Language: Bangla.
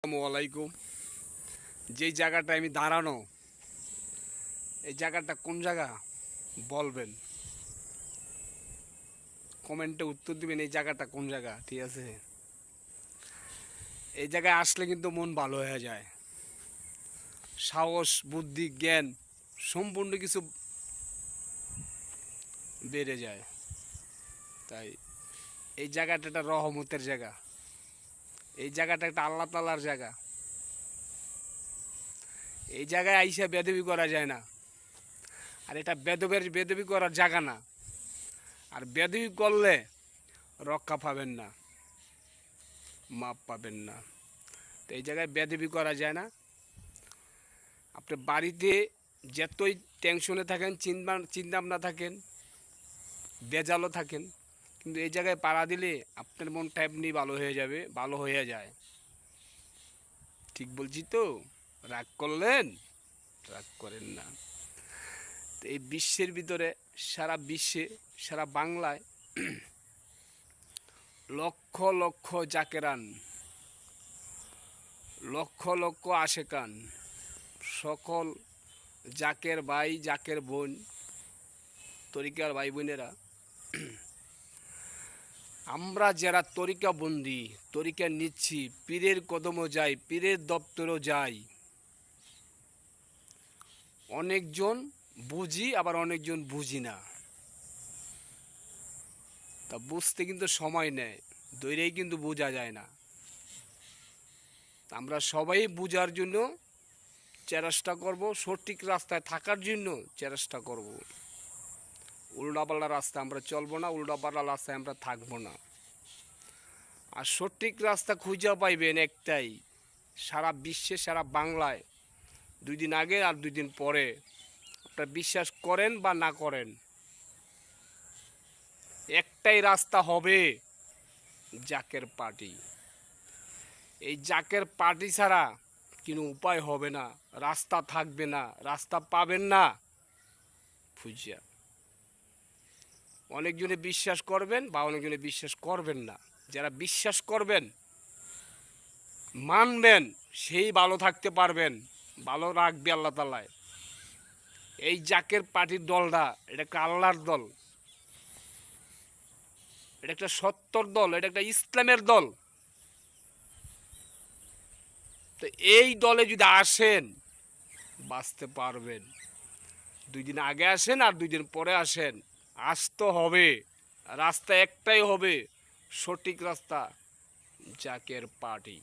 আসসালামাইকুম। যেই জায়গাটা আমি দাঁড়ানো, এই জায়গাটা কোন জায়গা বলবেন, কমেন্টে উত্তর দিবেন এই জায়গাটা কোন জায়গা। ঠিক আছে, এই জায়গায় আসলে কিন্তু মন ভালো হয়ে যায়, সাহস বুদ্ধি জ্ঞান সম্পূর্ণ কিছু বেড়ে যায়। তাই এই জায়গাটা একটা রহমতের জায়গা, এই জায়গাটা একটা আল্লাহ তাআলার জায়গা। এই জায়গায় আইসা বেদবি করা যায় না, আর এটা বেদবি করার জায়গা না। আর বেদবি করলে রক্ষা পাবেন না, মাপ পাবেন না। তো এই জায়গায় বেদবি করা যায় না। আপনি বাড়িতে যতই টেনশনে থাকেন, চিন্তা থাকেন, বেজালও থাকেন, কিন্তু এই জায়গায় পাড়া দিলে আপনার মনটা এমনি ভালো হয়ে যাবে, ভালো হয়ে যায়। ঠিক বলছি তো? রাগ করলেন? রাগ করেন না। তো এই বিশ্বের ভিতরে, সারা বিশ্বে, সারা বাংলায় লক্ষ লক্ষ জাকেরান, লক্ষ লক্ষ আশেকান, সকল জাকের ভাই জাকের বোন, তরিকার ভাই বোনেরা, আমরা যারা তরিকা বন্দি, তরিকা নিচ্ছি, পীরের কদমও যাই, পীরের দপ্তরও যাই, অনেকজন বুঝি আবার অনেকজন বুঝি না। তা বুঝতে কিন্তু সময় নেয়, দৈরেই কিন্তু বোঝা যায় না। আমরা সবাই বুঝার জন্য চেষ্টা করব, সঠিক রাস্তায় থাকার জন্য চেষ্টা করব। উল্টাপাল্টা রাস্তায় আমরা চলবো না, উল্টাপাল্টা রাস্তায় আমরা থাকবো না। আর সঠিক রাস্তা খুঁজে পাইবেন একটাই, সারা বিশ্বে, সারা বাংলায়। 2 দিন আগে আর 2 দিন পরে, আপনারা বিশ্বাস করেন বা না করেন, একটাই রাস্তা হবে, জাকের পার্টি। এই জাকের পার্টি ছাড়া কোনো উপায় হবে না, রাস্তা থাকবে না, রাস্তা পাবেন না খুঁজিয়া। অনেকজনে বিশ্বাস করবেন বা অনেকজনে বিশ্বাস করবেন না। যারা বিশ্বাস করবেন, মানবেন, সেই ভালো থাকতে পারবেন, ভালো রাখবে আল্লাহ তাআলায়। এই জাকের পার্টির দলটা, এটা একটা আল্লাহর দল, এটা একটা সত্যর দল, এটা একটা ইসলামের দল। তো এই দলে যদি আসেন, বাঁচতে পারবেন। 2 দিন আগে আসেন আর 2 দিন পরে আসেন, আসতে হবে। রাস্তা একটাই হবে, সঠিক রাস্তা, জাকের পার্টি।